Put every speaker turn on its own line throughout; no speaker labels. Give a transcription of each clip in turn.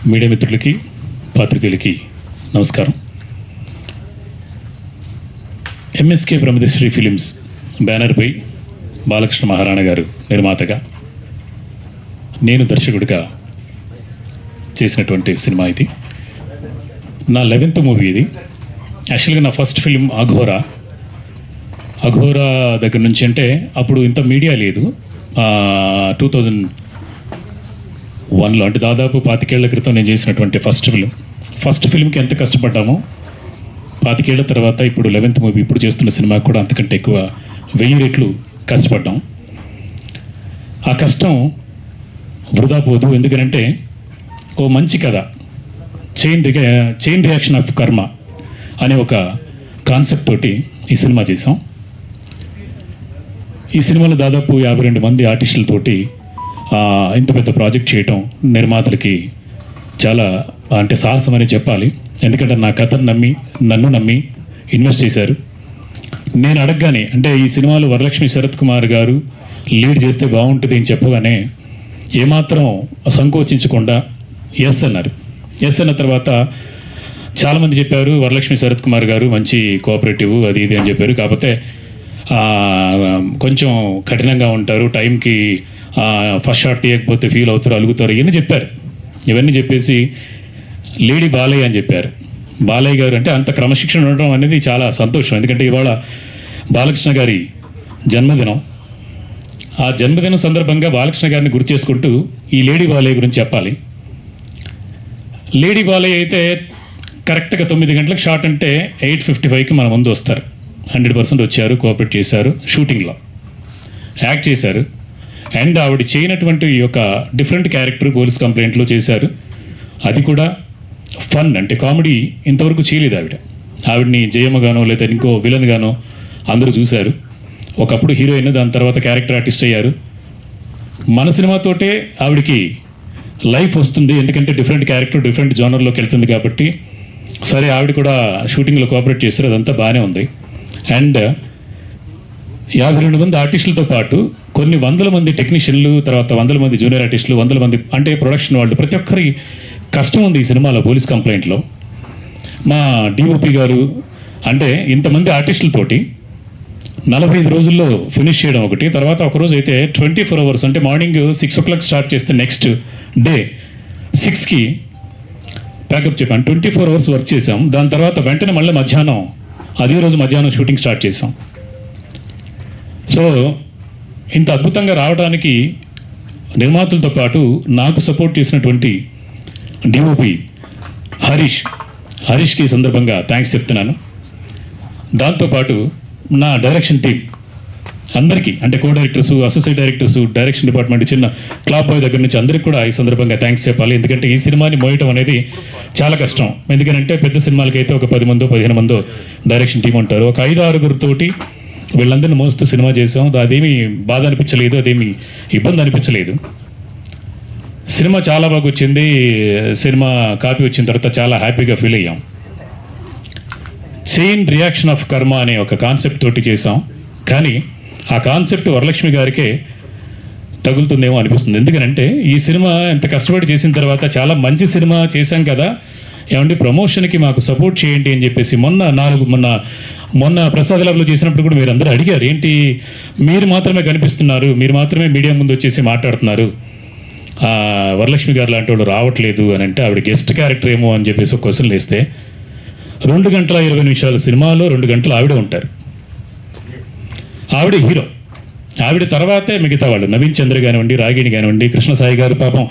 Media మిత్రులకి పాత్రికేయులకి నమస్కారం. MSK బ్రహ్మదశ్రీ films బ్యానర్పై బాలకృష్ణ మహారాణా గారు నిర్మాతగా, నేను దర్శకుడిగా చేసినటువంటి సినిమా ఇది. నా 11th మూవీ ఇది. యాక్చువల్గా నా ఫస్ట్ ఫిలిం అఘోరా దగ్గర నుంచి, అంటే అప్పుడు ఇంత మీడియా లేదు. 2001లో, అంటే దాదాపు 25 ఏళ్ల క్రితం నేను చేసినటువంటి ఫస్ట్ ఫిలింకి ఎంత కష్టపడ్డామో 25 ఏళ్ల తర్వాత ఇప్పుడు 11th మూవీ ఇప్పుడు చేస్తున్న సినిమాకి కూడా అంతకంటే ఎక్కువ 1000 రెట్లు కష్టపడ్డాం. ఆ కష్టం వృధా పోదు. ఎందుకంటే ఓ మంచి కథ, చైన్ రియాక్షన్ ఆఫ్ కర్మ అనే ఒక కాన్సెప్ట్ తోటి ఈ సినిమా చేసాం. ఈ సినిమాలో దాదాపు 52 మంది ఆర్టిస్టులతోటి ఇంత పెద్ద ప్రాజెక్ట్ చేయటం నిర్మాతలకి చాలా అంటే సాహసం అని చెప్పాలి. ఎందుకంటే నా కథను నన్ను నమ్మి ఇన్వెస్ట్ చేశారు. నేను అడగగానే, అంటే ఈ సినిమాలో వరలక్ష్మి శరత్ కుమార్ గారు లీడ్ చేస్తే బాగుంటుంది అని చెప్పగానే ఏమాత్రం సంకోచించకుండా ఎస్ అన్నారు. ఎస్ అన్న తర్వాత చాలామంది చెప్పారు వరలక్ష్మి శరత్ కుమార్ గారు మంచి కోఆపరేటివ్ అది ఇది అని చెప్పారు. కాకపోతే కొంచెం కఠినంగా ఉంటారు, టైంకి ఫస్ట్ షాట్ తీయకపోతే ఫీల్ అవుతారు, అలుగుతారు, ఇవన్నీ చెప్పారు. ఇవన్నీ చెప్పేసి లేడీ బాలయ్య అని చెప్పారు. బాలయ్య గారు అంటే అంత క్రమశిక్షణ ఉండడం అనేది చాలా సంతోషం. ఎందుకంటే ఇవాళ బాలకృష్ణ గారి జన్మదినం. ఆ జన్మదినం సందర్భంగా బాలకృష్ణ గారిని గుర్తు చేసుకుంటూ ఈ లేడీ బాలయ్య గురించి చెప్పాలి. లేడీ బాలయ్య అయితే కరెక్ట్గా 9 గంటలకు షాట్ అంటే 8:55కి మన ముందు వస్తారు. 100% వచ్చారు, కోఆపరేట్ చేశారు, షూటింగ్లో యాక్ట్ చేశారు. అండ్ ఆవిడ చేయనటువంటి ఈ యొక్క డిఫరెంట్ క్యారెక్టర్ పోలీస్ కంప్లైంట్లో చేశారు. అది కూడా ఫన్, అంటే కామెడీ ఇంతవరకు చేయలేదు ఆవిడని జయమ్మగానో లేదా ఇంకో విలన్ గానో అందరూ చూశారు. ఒకప్పుడు హీరోయిన్, దాని తర్వాత క్యారెక్టర్ ఆర్టిస్ట్ అయ్యారు. మన సినిమాతోటే ఆవిడకి లైఫ్ వస్తుంది, ఎందుకంటే డిఫరెంట్ క్యారెక్టర్ డిఫరెంట్ జోనర్లోకి వెళ్తుంది కాబట్టి. సరే, ఆవిడ కూడా షూటింగ్లో కోఆపరేట్ చేశారు, అదంతా బాగానే ఉంది. అండ్ 52 మంది ఆర్టిస్టులతో పాటు కొన్ని 100 మంది టెక్నీషియన్లు, తర్వాత 100 మంది జూనియర్ ఆర్టిస్టులు, 100 మంది అంటే ప్రొడక్షన్ వాళ్ళు, ప్రతి ఒక్కరి కష్టం ఉంది ఈ సినిమాలో. పోలీస్ కంప్లైంట్లో మా డిఓపి గారు అంటే ఇంతమంది ఆర్టిస్టులతోటి 45 రోజుల్లో ఫినిష్ చేయడం ఒకటి. తర్వాత ఒకరోజు అయితే 24 hours, అంటే మార్నింగ్ 6 o'clock స్టార్ట్ చేస్తే నెక్స్ట్ డే 6కి ప్యాకప్ చెప్పాను. 24 hours వర్క్ చేసాం. దాని తర్వాత వెంటనే మళ్ళీ అదే రోజు మధ్యాహ్నం షూటింగ్ స్టార్ట్ చేసాం. సో ఇంత అద్భుతంగా రావడానికి నిర్మాతలతో పాటు నాకు సపోర్ట్ చేసినటువంటి డిఓపి హరీష్కి సందర్భంగా థ్యాంక్స్ చెప్తున్నాను. దాంతోపాటు నా డైరెక్షన్ టీం అందరికీ, అంటే co directors, associate directors, direction department, చిన్న క్లాప్ బాయ్ దగ్గర నుంచి అందరికీ కూడా ఈ సందర్భంగా థ్యాంక్స్ చెప్పాలి. ఎందుకంటే ఈ సినిమాని మోయటం అనేది చాలా కష్టం. ఎందుకంటే పెద్ద సినిమాలకైతే ఒక 10 మందో 15 మందో డైరెక్షన్ టీం ఉంటారు. ఒక 5-6 వీళ్ళందరినీ మోస్తూ సినిమా చేసాం. అదేమీ బాధ అనిపించలేదు, అదేమీ ఇబ్బంది అనిపించలేదు. సినిమా చాలా బాగా వచ్చింది. సినిమా కాపీ వచ్చిన తర్వాత చాలా హ్యాపీగా ఫీల్ అయ్యాం. చైన్ రియాక్షన్ ఆఫ్ కర్మ అనే ఒక కాన్సెప్ట్ తోటి చేసాం. కానీ ఆ కాన్సెప్ట్ వరలక్ష్మి గారికే తగులుతుందేమో అనిపిస్తుంది. ఎందుకంటే ఈ సినిమా ఎంత కష్టపడి చేసిన తర్వాత చాలా మంచి సినిమా చేశాం కదా, ఏమంటే ప్రమోషన్కి మాకు సపోర్ట్ చేయండి అని చెప్పేసి మొన్న ప్రసాద్ ల్యాబ్లో చేసినప్పుడు కూడా మీరు అందరూ అడిగారు, ఏంటి మీరు మాత్రమే కనిపిస్తున్నారు, మీరు మాత్రమే మీడియా ముందు వచ్చేసి మాట్లాడుతున్నారు, వరలక్ష్మి గారు లాంటి వాళ్ళు రావట్లేదు అని. అంటే ఆవిడ గెస్ట్ క్యారెక్టర్ ఏమో అని చెప్పేసి ఒక క్వశ్చన్ వేస్తే 2 గంటల 20 నిమిషాల సినిమాలో 2 గంటలు ఆవిడే ఉంటారు. ఆవిడ హీరో. ఆవిడ తర్వాతే మిగతా వాళ్ళు, నవీన్ చంద్ర కానివ్వండి, రాగిణి కానివ్వండి, కృష్ణసాయి గారు. పాపం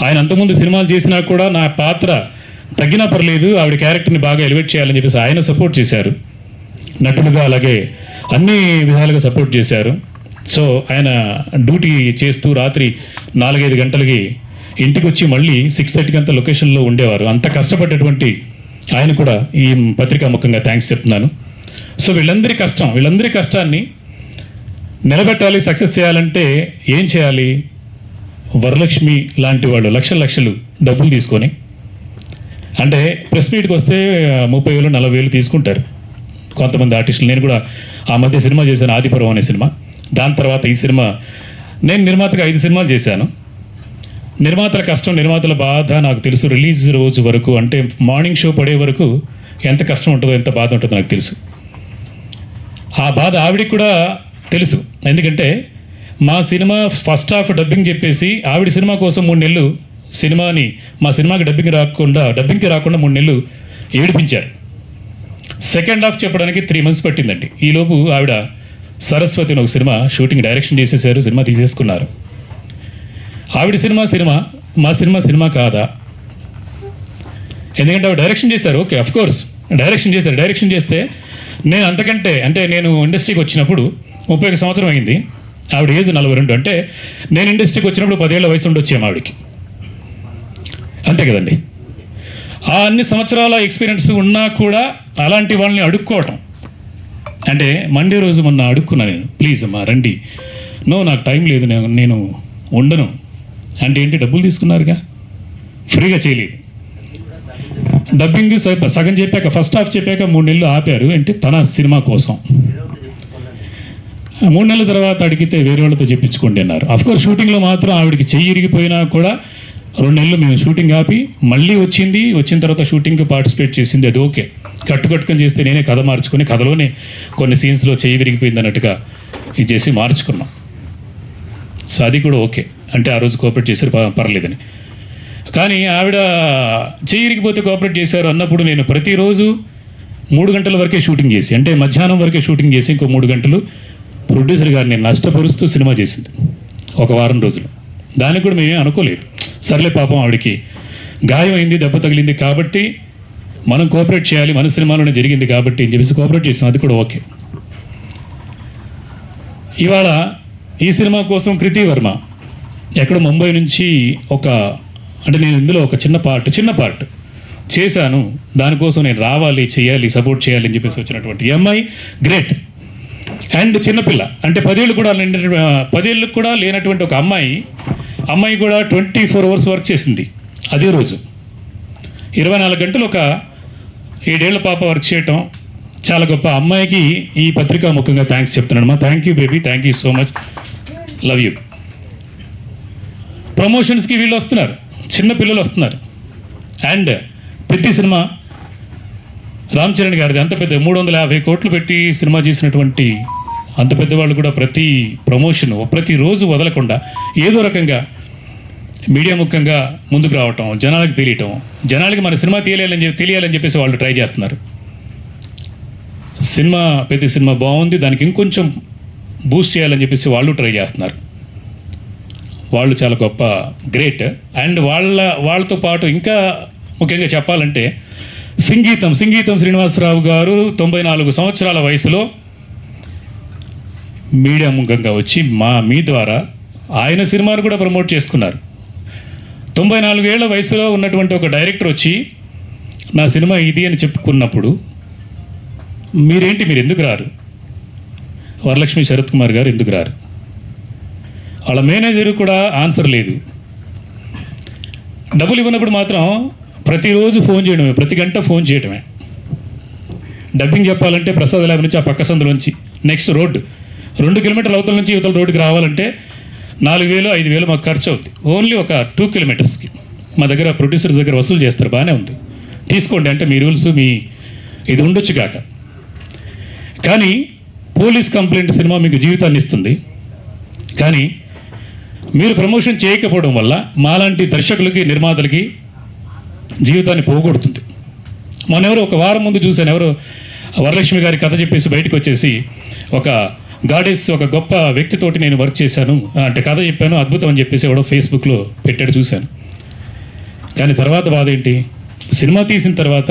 ఆయన అంతకుముందు సినిమాలు చేసినా కూడా నా పాత్ర తగ్గినా పర్లేదు, ఆవిడ క్యారెక్టర్ని బాగా ఎలివేట్ చేయాలని చెప్పేసి ఆయన సపోర్ట్ చేశారు. నటులుగా అలాగే అన్ని విధాలుగా సపోర్ట్ చేశారు. సో ఆయన డ్యూటీ చేస్తూ రాత్రి 4-5 గంటలకి ఇంటికి వచ్చి మళ్ళీ 6:30కి అంతా లొకేషన్లో ఉండేవారు. అంత కష్టపడ్డటువంటి ఆయన కూడా ఈ పత్రికా ముఖంగా థ్యాంక్స్ చెప్తున్నాను. సో వీళ్ళందరి కష్టాన్ని నిలబెట్టాలి, సక్సెస్ చేయాలంటే ఏం చేయాలి? వరలక్ష్మి లాంటి వాళ్ళు లక్షలు డబ్బులు తీసుకొని, అంటే ప్రెస్ మీట్కి వస్తే 30,000 40,000 తీసుకుంటారు కొంతమంది ఆర్టిస్టులు. నేను కూడా ఆ మధ్య సినిమా చేశాను, ఆదిపురం అనే సినిమా. దాని తర్వాత ఈ సినిమా, నేను నిర్మాతగా 5 సినిమాలు చేశాను. నిర్మాతల కష్టం, నిర్మాతల బాధ నాకు తెలుసు. రిలీజ్ రోజు వరకు అంటే మార్నింగ్ షో పడే వరకు ఎంత కష్టం ఉంటుందో, ఎంత బాధ ఉంటుందో నాకు తెలుసు. ఆ బాధ ఆవిడికి కూడా తెలుసు. ఎందుకంటే మా సినిమా ఫస్ట్ హాఫ్ డబ్బింగ్ చెప్పేసి ఆవిడ సినిమా కోసం 3 నెలలు మా సినిమాకి డబ్బింగ్కి రాకుండా 3 నెలలు ఏడిపించారు. సెకండ్ హాఫ్ చెప్పడానికి 3 months పట్టిందండి. ఈలోపు ఆవిడ సరస్వతిని ఒక సినిమా షూటింగ్ డైరెక్షన్ చేసేసారు, సినిమా తీసేసుకున్నారు. ఆవిడ సినిమా మా సినిమా కాదా? ఎందుకంటే ఆవిడ డైరెక్షన్ చేశారు. ఓకే, అఫ్కోర్స్ డైరెక్షన్ చేస్తే నేను అంతకంటే అంటే నేను ఇండస్ట్రీకి వచ్చినప్పుడు 31 సంవత్సరం అయింది. ఆవిడ ఏజ్ 42. అంటే నేను ఇండస్ట్రీకి వచ్చినప్పుడు 10 ఏళ్ల వయసు ఉండొచ్చాము ఆవిడకి. అంతే కదండి. ఆ అన్ని సంవత్సరాల ఎక్స్పీరియన్స్ ఉన్నా కూడా అలాంటి వాళ్ళని అడుక్కోవటం అంటే మండే రోజు మొన్న అడుక్కున్నా నేను, ప్లీజ్ అమ్మా రండి, నాకు టైం లేదు, నేను ఉండను అంటే ఏంటి, డబ్బులు తీసుకున్నారుగా, ఫ్రీగా చేయలేదు. డబ్బింగ్ సగం చెప్పాక, ఫస్ట్ హాఫ్ చెప్పాక 3 నెలలు ఆపారు. అంటే తన సినిమా కోసం 3 నెలల తర్వాత అడిగితే వేరే వాళ్ళతో చెప్పించుకోండి అన్నారు. అఫ్కోర్స్ షూటింగ్లో మాత్రం ఆవిడకి చెయ్యి ఇరిగిపోయినా కూడా 2 నెలలు మేము షూటింగ్ ఆపి మళ్ళీ వచ్చిన తర్వాత షూటింగ్కి పార్టిసిపేట్ చేసింది. అది ఓకే. కట్టుకొని చేస్తే నేనే కథ మార్చుకొని కథలోనే కొన్ని సీన్స్లో చెయ్యి విరిగిపోయింది అన్నట్టుగా ఇది చేసి మార్చుకున్నాం. సో అది కూడా ఓకే. అంటే ఆ రోజు కోఆపరేట్ చేశారు, పర్లేదని. కానీ ఆవిడ చెయ్యి ఇరిగిపోతే కోఆపరేట్ చేశారు అన్నప్పుడు నేను ప్రతిరోజు 3 గంటల వరకే షూటింగ్ చేసి, అంటే మధ్యాహ్నం వరకే షూటింగ్ చేసి ఇంకో 3 గంటలు ప్రొడ్యూసర్ గారిని నష్టపరుస్తూ సినిమా చేసింది ఒక వారం రోజులు. దానికి కూడా మేమే అనుకోలేదు. సర్లే పాపం ఆవిడకి గాయమైంది, దెబ్బ తగిలింది కాబట్టి మనం కోఆపరేట్ చేయాలి, మన సినిమాలోనే జరిగింది కాబట్టి అని చెప్పేసి కోఆపరేట్ చేసాం. అది కూడా ఓకే. ఇవాళ ఈ సినిమా కోసం కృతి వర్మ ఎక్కడో ముంబై నుంచి అంటే నేను ఇందులో ఒక చిన్న పార్ట్ చేశాను, దానికోసం నేను రావాలి, చేయాలి, సపోర్ట్ చేయాలి అని చెప్పేసి వచ్చినటువంటి అమ్మాయి గ్రేట్. అండ్ చిన్నపిల్ల అంటే 10 ఏళ్ళు కూడా లేనటువంటి ఒక అమ్మాయి కూడా 24 hours వర్క్ చేసింది. అదే రోజు 24 గంటలు ఒక 7 ఏళ్ల పాప వర్క్ చేయటం చాలా గొప్ప. అమ్మాయికి ఈ పత్రికా ముఖ్యంగా థ్యాంక్స్ చెప్తున్నాను. మా thank you baby, thank you so much, love you. ప్రమోషన్స్కి వీళ్ళు వస్తున్నారు, చిన్న పిల్లలు వస్తున్నారు. అండ్ పెద్ద సినిమా రామ్ చరణ్ గారిది, అంత పెద్ద 350 కోట్లు పెట్టి సినిమా చేసినటువంటి అంత పెద్దవాళ్ళు కూడా ప్రతి ప్రమోషన్ ప్రతిరోజు వదలకుండా ఏదో రకంగా మీడియా ముఖ్యంగా ముందుకు రావటం, జనాలకు తెలియటం, జనాలకి మన సినిమా తెలియాలని చెప్పేసి వాళ్ళు ట్రై చేస్తున్నారు. పెద్ద సినిమా బాగుంది, దానికి ఇంకొంచెం బూస్ట్ చేయాలని చెప్పేసి వాళ్ళు ట్రై చేస్తున్నారు. వాళ్ళు చాలా గొప్ప, గ్రేట్. అండ్ వాళ్ళతో పాటు ఇంకా ముఖ్యంగా చెప్పాలంటే సంగీతం శ్రీనివాసరావు గారు 94 సంవత్సరాల వయసులో మీడియా ముఖంగా వచ్చి మీ ద్వారా ఆయన సినిమాను కూడా ప్రమోట్ చేసుకున్నారు. 94 ఏళ్ల వయసులో ఉన్నటువంటి ఒక డైరెక్టర్ వచ్చి నా సినిమా ఇది అని చెప్పుకున్నప్పుడు మీరు ఎందుకు రారు? వరలక్ష్మి శరత్ కుమార్ గారు ఎందుకు రారు? వాళ్ళ మేనేజర్ కూడా ఆన్సర్ లేదు. డబ్బులు ఇవ్వనప్పుడు మాత్రం ప్రతిరోజు ఫోన్ చేయడమే, ప్రతి గంట ఫోన్ చేయడమే. డబ్బింగ్ చెప్పాలంటే ప్రసాద్ ల్యాబ్ నుంచి ఆ పక్క సందులోంచి నెక్స్ట్ రోడ్డు 2 కిలోమీటర్ల అవతల నుంచి ఇవతల రోడ్డుకి రావాలంటే 4,000 5,000 మాకు ఖర్చు అవుతుంది. ఓన్లీ ఒక 2 kilometers మా దగ్గర ప్రొడ్యూసర్స్ దగ్గర వసూలు చేస్తారు, బాగానే ఉంది, తీసుకోండి అంటే మీ రూల్స్ మీ ఇది ఉండొచ్చు కాక. కానీ పోలీస్ కంప్లైంట్ సినిమా మీకు జీవితాన్ని ఇస్తుంది. కానీ మీరు ప్రమోషన్ చేయకపోవడం వల్ల మాలాంటి దర్శకులకి, నిర్మాతలకి జీవితాన్ని పోగొడుతుంది. ఎవరో ఒక వారం ముందు చూశాను, ఎవరో వరలక్ష్మి గారి కథ చెప్పేసి బయటకు వచ్చేసి ఒక గాడెస్, ఒక గొప్ప వ్యక్తితోటి నేను వర్క్ చేశాను అంటే కథ చెప్పాను, అద్భుతం అని చెప్పేసి ఎవడో ఫేస్బుక్లో పెట్టాడు, చూశాను. కానీ తర్వాత బాధ ఏంటి, సినిమా తీసిన తర్వాత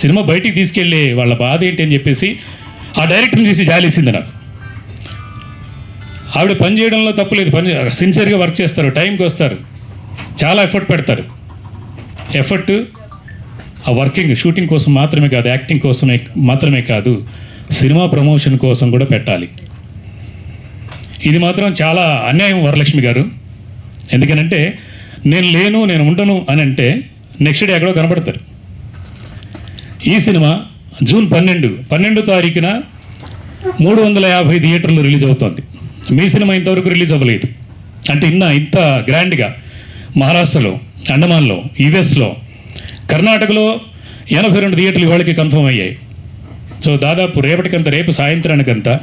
సినిమా బయటికి తీసుకెళ్ళే వాళ్ళ బాధ ఏంటి అని చెప్పేసి ఆ డైరెక్టర్ని చూసి జాలేసింది నాకు. ఆవిడ పని చేయడంలో తప్పులేదు, సిన్సియర్గా వర్క్ చేస్తారు, టైంకి వస్తారు, చాలా ఎఫర్ట్ పెడతారు. ఎఫర్ట్ ఆ వర్కింగ్ షూటింగ్ కోసం మాత్రమే కాదు, యాక్టింగ్ కోసం మాత్రమే కాదు, సినిమా ప్రమోషన్ కోసం కూడా పెట్టాలి. ఇది మాత్రం చాలా అన్యాయం వరలక్ష్మి గారు. ఎందుకనంటే నేను ఉండను అని అంటే నెక్స్ట్ డే ఎక్కడో కనబడతారు. ఈ సినిమా జూన్ 12 తారీఖున 350 థియేటర్లు రిలీజ్ అవుతోంది. మీ సినిమా ఇంతవరకు రిలీజ్ అవ్వలేదు. అంటే ఇంత గ్రాండ్గా మహారాష్ట్రలో, అండమాన్లో, యుఎస్లో, కర్ణాటకలో 82 థియేటర్లు ఇవాళకి కన్ఫర్మ్ అయ్యాయి. సో దాదాపు రేపటికంతా, రేపు సాయంత్రానికంతా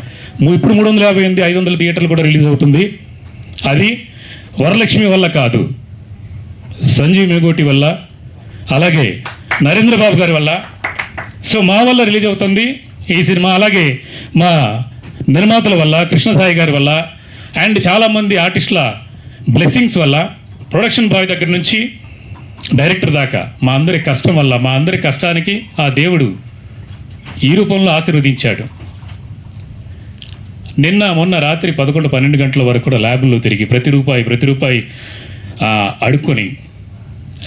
ఇప్పుడు 358 500 థియేటర్లు కూడా రిలీజ్ అవుతుంది. అది వరలక్ష్మి వల్ల కాదు, సంజీవ్ మేగోటి వల్ల, అలాగే నరేంద్ర బాబు గారి వల్ల. సో మా వల్ల రిలీజ్ అవుతుంది ఈ సినిమా. అలాగే మా నిర్మాతల వల్ల, కృష్ణసాయి గారి వల్ల, అండ్ చాలామంది ఆర్టిస్టుల బ్లెస్సింగ్స్ వల్ల, ప్రొడక్షన్ బాయ్ దగ్గర నుంచి డైరెక్టర్ దాకా మా అందరి కష్టం వల్ల, మా అందరి కష్టానికి ఆ దేవుడు ఈ రూపంలో ఆశీర్వదించాడు. నిన్న మొన్న రాత్రి 11-12 గంటల వరకు కూడా ల్యాబ్లో తిరిగి ప్రతి రూపాయి అడుక్కొని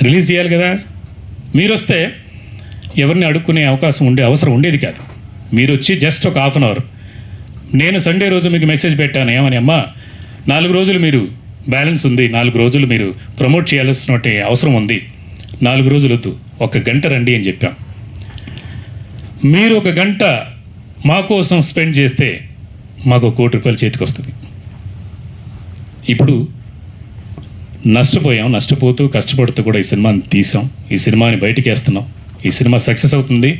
రిలీజ్ చేయాలి కదా. మీరు వస్తే ఎవరిని అడుక్కునే అవసరం ఉండేది కాదు. మీరు వచ్చి జస్ట్ ఒక హాఫ్ అన్ అవర్, నేను సండే రోజు మీకు మెసేజ్ పెట్టాను ఏమని, అమ్మా 4 రోజులు మీరు బ్యాలెన్స్ ఉంది, 4 రోజులు మీరు ప్రమోట్ చేయాల్సిన అవసరం ఉంది, 4 రోజులు వద్దు, 1 గంట రండి అని చెప్పాం. మీరు 1 గంట మా కోసం స్పెండ్ చేస్తే మాకు ₹1 కోటి చేతికి వస్తుంది. ఇప్పుడు నష్టపోతూ కష్టపడుతూ కూడా ఈ సినిమాని తీసాం, ఈ సినిమాని బయటికి వేస్తున్నాం. ఈ సినిమా సక్సెస్ అవుతుంది.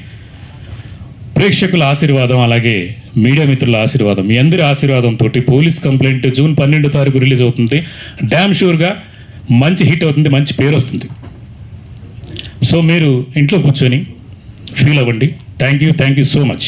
ప్రేక్షకుల ఆశీర్వాదం, అలాగే మీడియా మిత్రుల ఆశీర్వాదం, మీ అందరి ఆశీర్వాదంతో పోలీస్ కంప్లైంట్ జూన్ 12వ తారీఖు రిలీజ్ అవుతుంది. డ్యామ్ షూర్గా మంచి హిట్ అవుతుంది, మంచి పేరు వస్తుంది. సో మీరు ఇంట్లో కూర్చొని ఫీల్ అవ్వండి. Thank you so much.